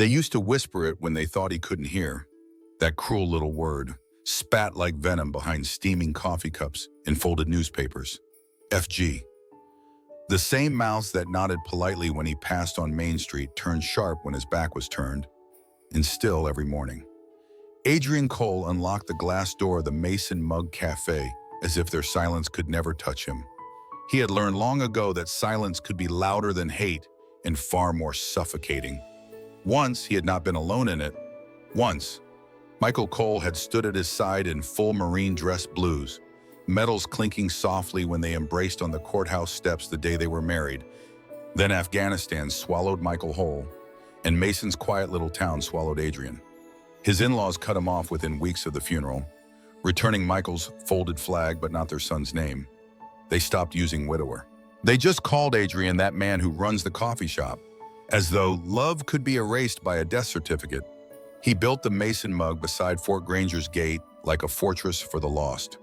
They used to whisper it when they thought he couldn't hear. That cruel little word, spat like venom behind steaming coffee cups and folded newspapers. FG. The same mouths that nodded politely when he passed on Main Street turned sharp when his back was turned, and still every morning. Adrian Cole unlocked the glass door of the Mason Mug Café as if their silence could never touch him. He had learned long ago that silence could be louder than hate and far more suffocating. Once, he had not been alone in it. Once, Michael Cole had stood at his side in full marine dress blues, metals clinking softly when they embraced on the courthouse steps the day they were married. Then Afghanistan swallowed Michael whole, and Mason's quiet little town swallowed Adrian. His in-laws cut him off within weeks of the funeral, returning Michael's folded flag but not their son's name. They stopped using widower. They just called Adrian that man who runs the coffee shop, as though love could be erased by a death certificate. He built the Mason Mug beside Fort Granger's gate like a fortress for the lost.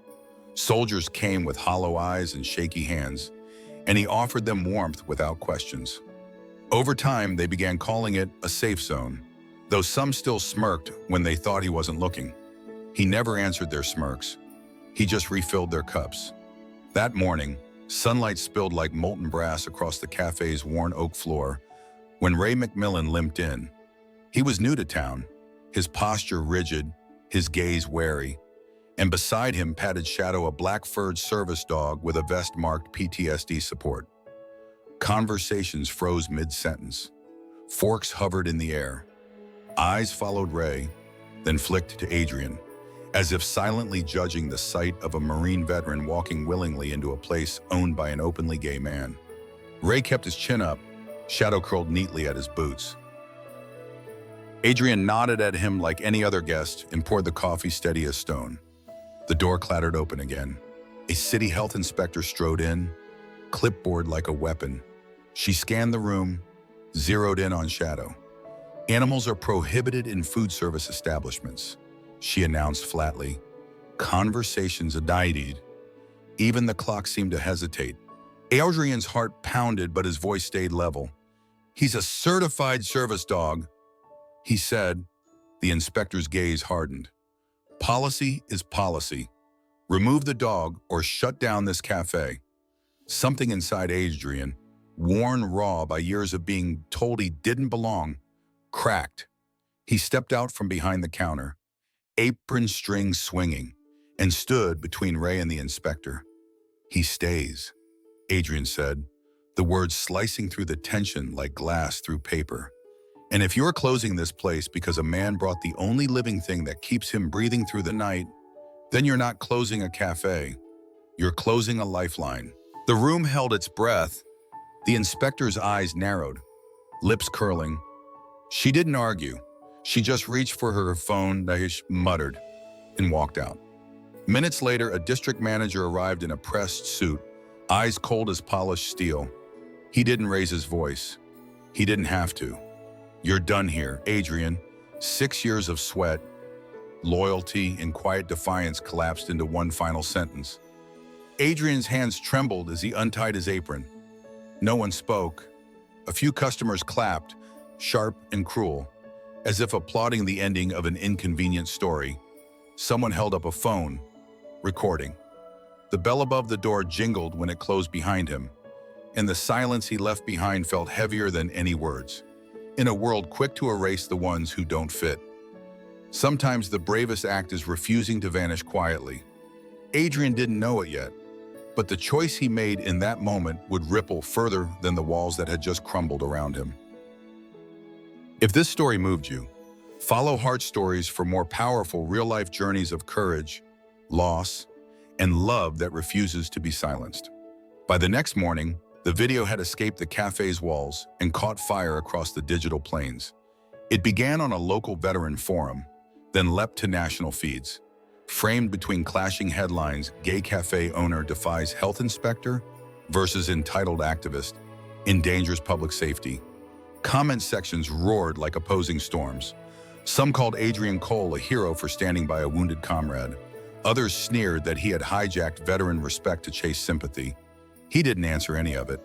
Soldiers came with hollow eyes and shaky hands, and he offered them warmth without questions. Over time, they began calling it a safe zone, though some still smirked when they thought he wasn't looking. He never answered their smirks. He just refilled their cups. That morning, sunlight spilled like molten brass across the cafe's worn oak floor when Ray McMillan limped in. He was new to town, his posture rigid, his gaze wary, and beside him padded Shadow, a black-furred service dog with a vest marked PTSD support. Conversations froze mid-sentence. Forks hovered in the air. Eyes followed Ray, then flicked to Adrian, as if silently judging the sight of a Marine veteran walking willingly into a place owned by an openly gay man. Ray kept his chin up, Shadow curled neatly at his boots. Adrian nodded at him like any other guest and poured the coffee steady as stone. The door clattered open again. A city health inspector strode in, clipboard like a weapon. She scanned the room, zeroed in on Shadow. Animals are prohibited in food service establishments, she announced flatly. Conversations died. Even the clock seemed to hesitate. Adrian's heart pounded, but his voice stayed level. He's a certified service dog, he said. The inspector's gaze hardened. Policy is policy. Remove the dog or shut down this cafe. Something inside Adrian, worn raw by years of being told he didn't belong, cracked. He stepped out from behind the counter, apron strings swinging, and stood between Ray and the inspector. He stays, Adrian said, the words slicing through the tension like glass through paper. And if you're closing this place because a man brought the only living thing that keeps him breathing through the night, then you're not closing a cafe. You're closing a lifeline. The room held its breath. The inspector's eyes narrowed, lips curling. She didn't argue. She just reached for her phone, muttered, and walked out. Minutes later, a district manager arrived in a pressed suit, eyes cold as polished steel. He didn't raise his voice. He didn't have to. You're done here, Adrian. 6 years of sweat, loyalty, and quiet defiance collapsed into one final sentence. Adrian's hands trembled as he untied his apron. No one spoke. A few customers clapped, sharp and cruel, as if applauding the ending of an inconvenient story. Someone held up a phone, recording. The bell above the door jingled when it closed behind him, and the silence he left behind felt heavier than any words. In a world quick to erase the ones who don't fit, sometimes the bravest act is refusing to vanish quietly. Adrian didn't know it yet, but the choice he made in that moment would ripple further than the walls that had just crumbled around him. If this story moved you, follow Heart Stories for more powerful real-life journeys of courage, loss, and love that refuses to be silenced. By the next morning, the video had escaped the cafe's walls and caught fire across the digital plains. It began on a local veteran forum, then leapt to national feeds. Framed between clashing headlines, gay cafe owner defies health inspector versus entitled activist, endangers public safety. Comment sections roared like opposing storms. Some called Adrian Cole a hero for standing by a wounded comrade. Others sneered that he had hijacked veteran respect to chase sympathy. He didn't answer any of it.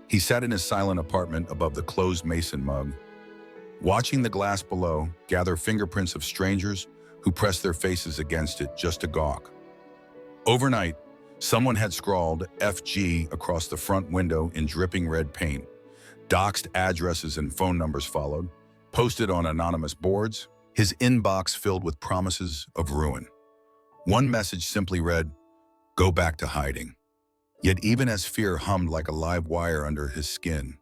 He sat in his silent apartment above the closed Mason Mug. watching the glass below gather fingerprints of strangers who pressed their faces against it just to gawk. Overnight, someone had scrawled FG across the front window in dripping red paint. Doxed addresses and phone numbers followed, posted on anonymous boards, his inbox filled with promises of ruin. One message simply read, "Go back to hiding." Yet even as fear hummed like a live wire under his skin,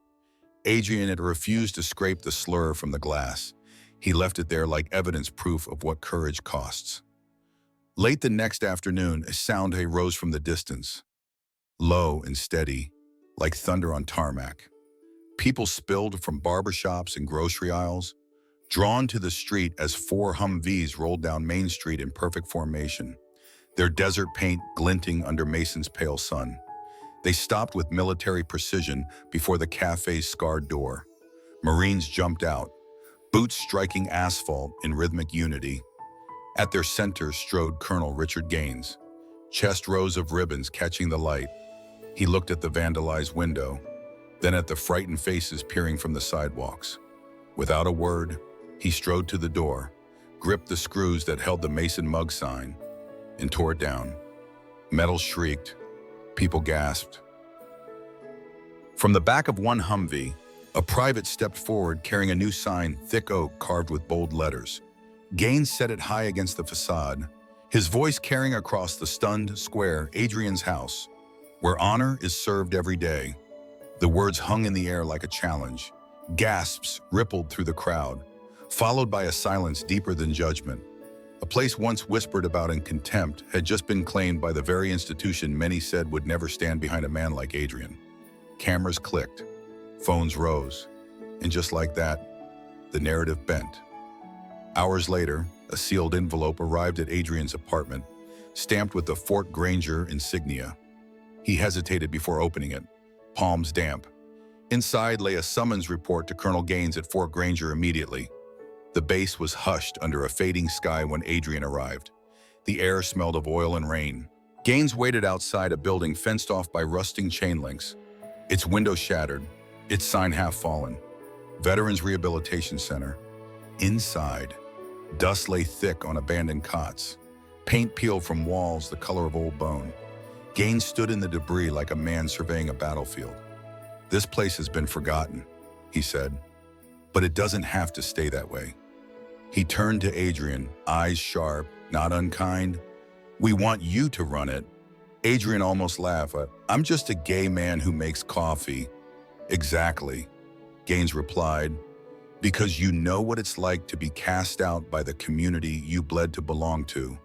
Adrian had refused to scrape the slur from the glass. He left it there like evidence proof of what courage costs. Late the next afternoon, a sound rose from the distance, low and steady, like thunder on tarmac. People spilled from barbershops and grocery aisles, drawn to the street as 4 Humvees rolled down Main Street in perfect formation, their desert paint glinting under Mason's pale sun. They stopped with military precision before the cafe's scarred door. Marines jumped out, boots striking asphalt in rhythmic unity. At their center strode Colonel Richard Gaines, chest rows of ribbons catching the light. He looked at the vandalized window, then at the frightened faces peering from the sidewalks. Without a word, he strode to the door, gripped the screws that held the Mason mug sign, and tore it down. Metal shrieked. People gasped. From the back of one Humvee, a private stepped forward carrying a new sign, thick oak carved with bold letters. Gaines set it high against the facade, his voice carrying across the stunned square, "Adrian's house, where honor is served every day." The words hung in the air like a challenge. Gasps rippled through the crowd, followed by a silence deeper than judgment. A place once whispered about in contempt had just been claimed by the very institution many said would never stand behind a man like Adrian. Cameras clicked, phones rose, and just like that, the narrative bent. Hours later, a sealed envelope arrived at Adrian's apartment, stamped with the Fort Granger insignia. He hesitated before opening it, palms damp. Inside lay a summons report to Colonel Gaines at Fort Granger immediately. The base was hushed under a fading sky when Adrian arrived. The air smelled of oil and rain. Gaines waited outside a building fenced off by rusting chain links, its window shattered, its sign half fallen. Veterans Rehabilitation Center. Inside, dust lay thick on abandoned cots, paint peeled from walls the color of old bone. Gaines stood in the debris like a man surveying a battlefield. "This place has been forgotten," he said, "but it doesn't have to stay that way." He turned to Adrian, eyes sharp, not unkind. "We want you to run it." Adrian almost laughed. "I'm just a gay man who makes coffee." "Exactly," Gaines replied, "because you know what it's like to be cast out by the community you bled to belong to."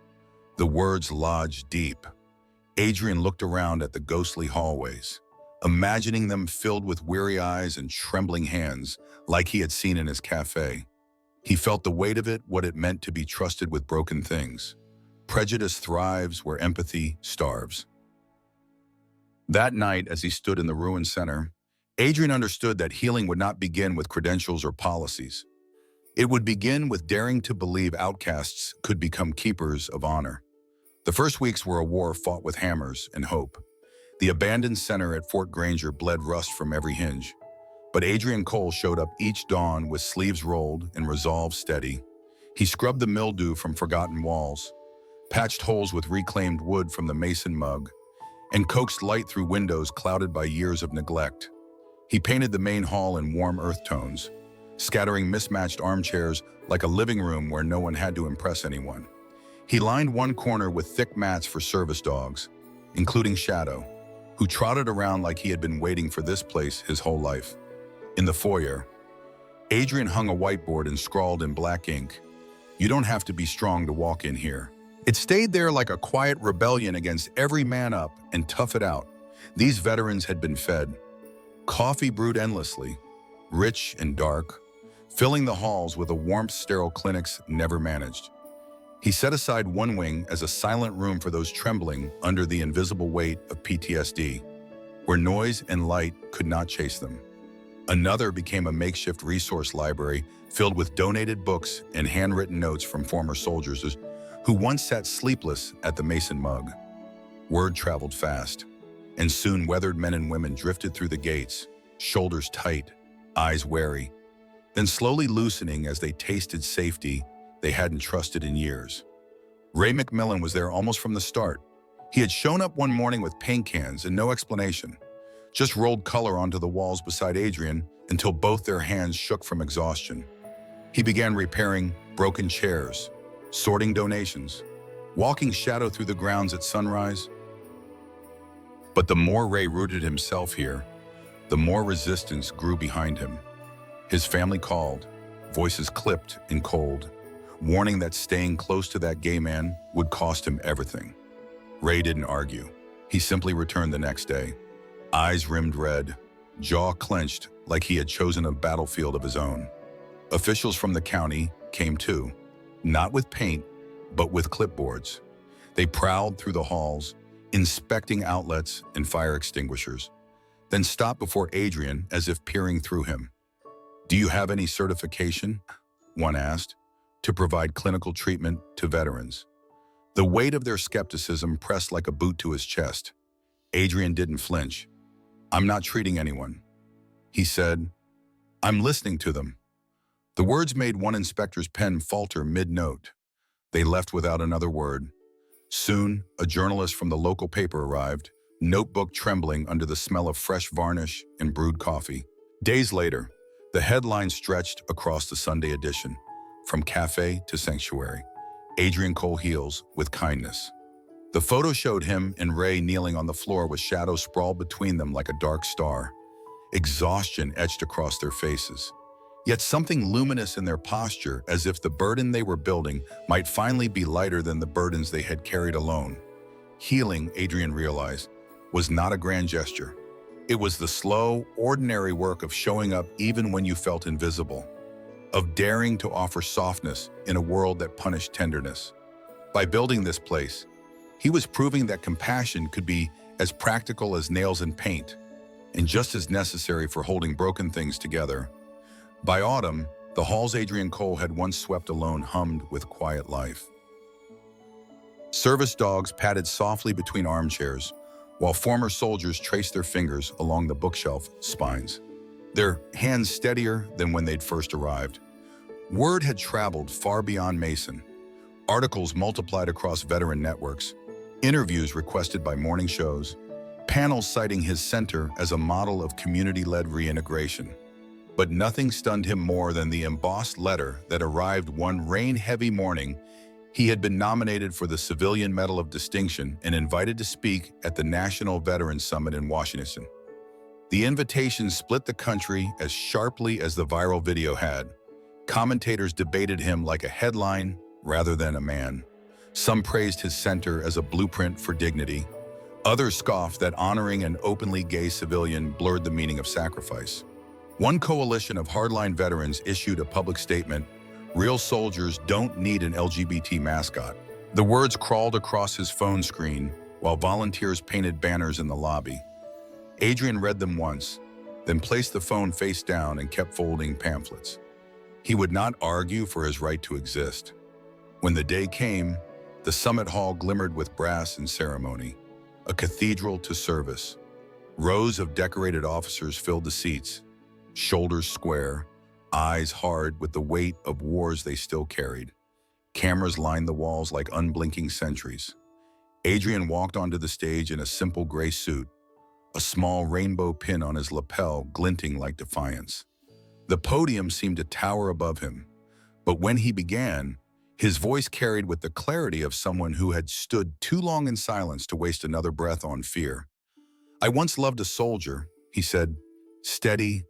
The words lodged deep. Adrian looked around at the ghostly hallways, imagining them filled with weary eyes and trembling hands like he had seen in his cafe. He felt the weight of it, what it meant to be trusted with broken things. Prejudice thrives where empathy starves. That night, as he stood in the ruined center, Adrian understood that healing would not begin with credentials or policies. It would begin with daring to believe outcasts could become keepers of honor. The first weeks were a war fought with hammers and hope. The abandoned center at Fort Granger bled rust from every hinge. But Adrian Cole showed up each dawn with sleeves rolled and resolve steady. He scrubbed the mildew from forgotten walls, patched holes with reclaimed wood from the Mason mug, and coaxed light through windows clouded by years of neglect. He painted the main hall in warm earth tones, scattering mismatched armchairs like a living room where no one had to impress anyone. He lined one corner with thick mats for service dogs, including Shadow, who trotted around like he had been waiting for this place his whole life. In the foyer, Adrian hung a whiteboard and scrawled in black ink, "You don't have to be strong to walk in here." It stayed there like a quiet rebellion against every man up and tough it out. These veterans had been fed. Coffee brewed endlessly, rich and dark, filling the halls with a warmth sterile clinics never managed. He set aside one wing as a silent room for those trembling under the invisible weight of PTSD, where noise and light could not chase them. Another became a makeshift resource library filled with donated books and handwritten notes from former soldiers who once sat sleepless at the Mason mug. Word traveled fast, and soon weathered men and women drifted through the gates, shoulders tight, eyes wary. then slowly loosening as they tasted safety they hadn't trusted in years. Ray McMillan was there almost from the start. He had shown up one morning with paint cans and no explanation, just rolled color onto the walls beside Adrian until both their hands shook from exhaustion. He began repairing broken chairs, sorting donations, walking shadow through the grounds at sunrise. But the more Ray rooted himself here, the more resistance grew behind him. His family called, voices clipped and cold, warning that staying close to that gay man would cost him everything. Ray didn't argue. He simply returned the next day, eyes rimmed red, jaw clenched like he had chosen a battlefield of his own. Officials from the county came too, not with paint, but with clipboards. They prowled through the halls, inspecting outlets and fire extinguishers, then stopped before Adrian as if peering through him. "Do you have any certification?" one asked, "to provide clinical treatment to veterans?" The weight of their skepticism pressed like a boot to his chest. Adrian didn't flinch. "I'm not treating anyone," he said. "I'm listening to them." The words made one inspector's pen falter mid-note. They left without another word. Soon, a journalist from the local paper arrived, notebook trembling under the smell of fresh varnish and brewed coffee. Days later, the headline stretched across the Sunday edition, "From Café to Sanctuary. Adrian Cole heals with kindness." The photo showed him and Ray kneeling on the floor with shadows sprawled between them like a dark star. Exhaustion etched across their faces. Yet something luminous in their posture, as if the burden they were building might finally be lighter than the burdens they had carried alone. Healing, Adrian realized, was not a grand gesture. It was the slow, ordinary work of showing up even when you felt invisible, of daring to offer softness in a world that punished tenderness. By building this place, he was proving that compassion could be as practical as nails and paint, and just as necessary for holding broken things together. By autumn, the halls Adrian Cole had once swept alone hummed with quiet life. Service dogs padded softly between armchairs, while former soldiers traced their fingers along the bookshelf spines, their hands steadier than when they'd first arrived. Word had traveled far beyond Mason. Articles multiplied across veteran networks, interviews requested by morning shows, panels citing his center as a model of community-led reintegration. But nothing stunned him more than the embossed letter that arrived one rain-heavy morning. He had been nominated for the Civilian Medal of Distinction and invited to speak at the National Veterans Summit in Washington. The invitation split the country as sharply as the viral video had. Commentators debated him like a headline rather than a man. Some praised his center as a blueprint for dignity. Others scoffed that honoring an openly gay civilian blurred the meaning of sacrifice. One coalition of hardline veterans issued a public statement, "Real soldiers don't need an LGBT mascot." The words crawled across his phone screen while volunteers painted banners in the lobby. Adrian read them once, then placed the phone face down and kept folding pamphlets. He would not argue for his right to exist. When the day came, the summit hall glimmered with brass and ceremony, a cathedral to service. Rows of decorated officers filled the seats, shoulders square, eyes hard with the weight of wars they still carried. Cameras lined the walls like unblinking sentries. Adrian walked onto the stage in a simple gray suit, a small rainbow pin on his lapel glinting like defiance. The podium seemed to tower above him, but when he began, his voice carried with the clarity of someone who had stood too long in silence to waste another breath on fear. "I once loved a soldier," he said, "steady,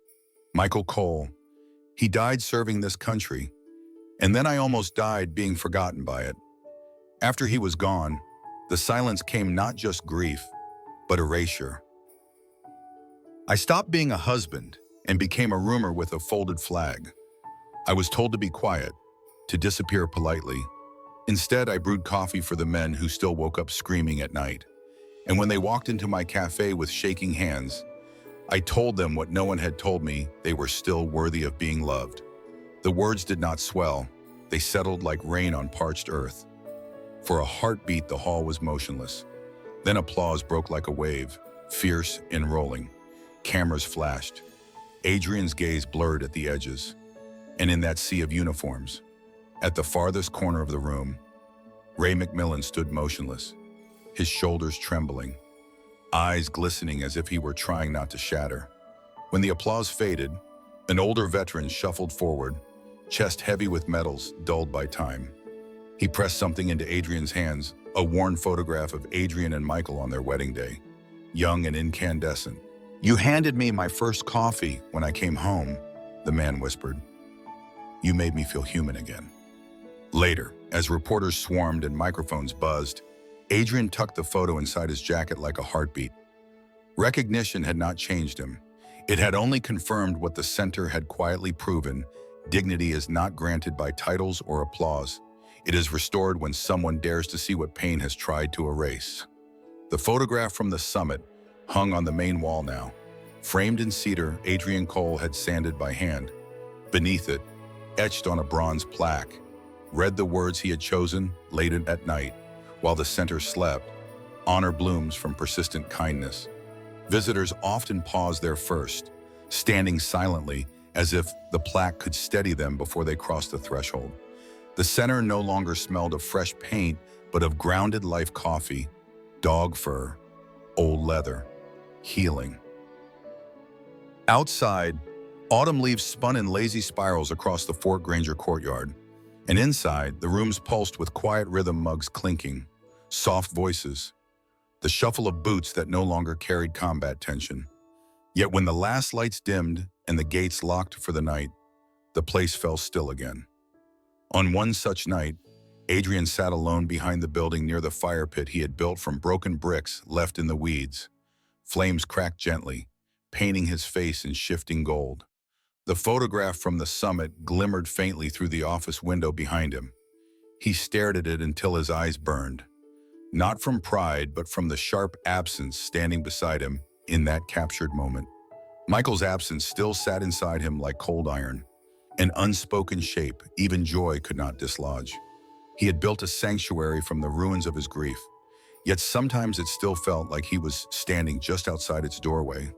Michael Cole. He died serving this country, and then I almost died being forgotten by it." After he was gone, the silence came not just grief, but erasure. "I stopped being a husband and became a rumor with a folded flag. I was told to be quiet, to disappear politely. Instead, I brewed coffee for the men who still woke up screaming at night. And when they walked into my cafe with shaking hands, I told them what no one had told me: they were still worthy of being loved." The words did not swell. They settled like rain on parched earth. For a heartbeat, the hall was motionless. Then applause broke like a wave, fierce and rolling. Cameras flashed. Adrian's gaze blurred at the edges. And in that sea of uniforms, at the farthest corner of the room, Ray McMillan stood motionless, his shoulders trembling, eyes glistening as if he were trying not to shatter. When the applause faded, an older veteran shuffled forward, chest heavy with medals dulled by time. He pressed something into Adrian's hands, a worn photograph of Adrian and Michael on their wedding day, young and incandescent. "You handed me my first coffee when I came home," the man whispered. "You made me feel human again." Later, as reporters swarmed and microphones buzzed, Adrian tucked the photo inside his jacket like a heartbeat. Recognition had not changed him. It had only confirmed what the center had quietly proven: dignity is not granted by titles or applause. It is restored when someone dares to see what pain has tried to erase. The photograph from the summit hung on the main wall now. Framed in cedar, Adrian Cole had sanded by hand. Beneath it, etched on a bronze plaque, read the words he had chosen late at night, while the center slept: "Honor blooms from persistent kindness." Visitors often paused there first, standing silently as if the plaque could steady them before they crossed the threshold. The center no longer smelled of fresh paint, but of grounded life coffee, dog fur, old leather, healing. Outside, autumn leaves spun in lazy spirals across the Fort Granger courtyard, and inside, the rooms pulsed with quiet rhythm, mugs clinking, soft voices, the shuffle of boots that no longer carried combat tension. Yet when the last lights dimmed and the gates locked for the night, the place fell still again. On one such night, Adrian sat alone behind the building near the fire pit he had built from broken bricks left in the weeds. Flames cracked gently, painting his face in shifting gold. The photograph from the summit glimmered faintly through the office window behind him. He stared at it until his eyes burned, not from pride, but from the sharp absence standing beside him in that captured moment. Michael's absence still sat inside him like cold iron, an unspoken shape even joy could not dislodge. He had built a sanctuary from the ruins of his grief, yet sometimes it still felt like he was standing just outside its doorway,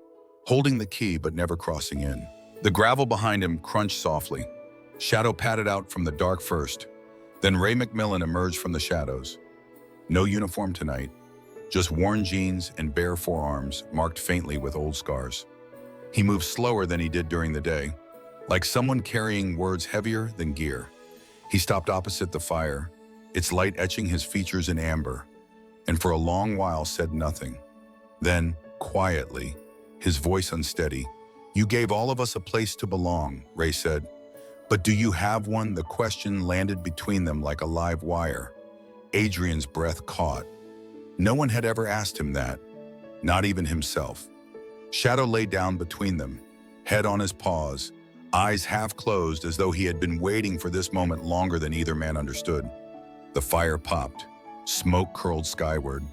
holding the key but never crossing in. The gravel behind him crunched softly. Shadow patted out from the dark first, then Ray McMillan emerged from the shadows. No uniform tonight, just worn jeans and bare forearms marked faintly with old scars. He moved slower than he did during the day, like someone carrying words heavier than gear. He stopped opposite the fire, its light etching his features in amber, and for a long while said nothing. Then, quietly, his voice unsteady, "You gave all of us a place to belong," Ray said. "But do you have one?" The question landed between them like a live wire. Adrian's breath caught. No one had ever asked him that, not even himself. Shadow lay down between them, head on his paws, eyes half closed as though he had been waiting for this moment longer than either man understood. The fire popped, smoke curled skyward,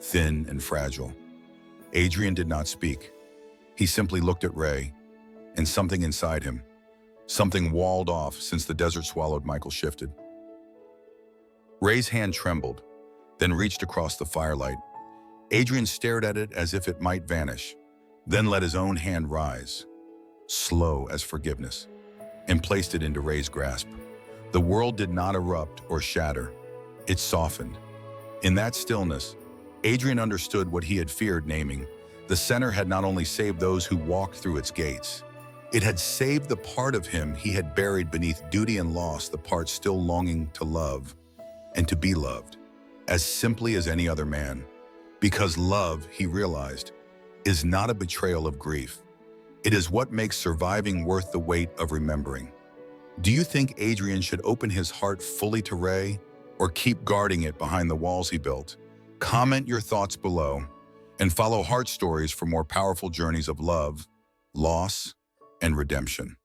thin and fragile. Adrian did not speak. He simply looked at Ray, and something inside him, something walled off since the desert swallowed Michael, shifted. Ray's hand trembled, then reached across the firelight. Adrian stared at it as if it might vanish, then let his own hand rise, slow as forgiveness, and placed it into Ray's grasp. The world did not erupt or shatter. It softened. In that stillness, Adrian understood what he had feared naming. The center had not only saved those who walked through its gates, it had saved the part of him he had buried beneath duty and loss, the part still longing to love and to be loved, as simply as any other man. Because love, he realized, is not a betrayal of grief. It is what makes surviving worth the weight of remembering. Do you think Adrian should open his heart fully to Ray, or keep guarding it behind the walls he built? Comment your thoughts below, and follow Heart Stories for more powerful journeys of love, loss, and redemption.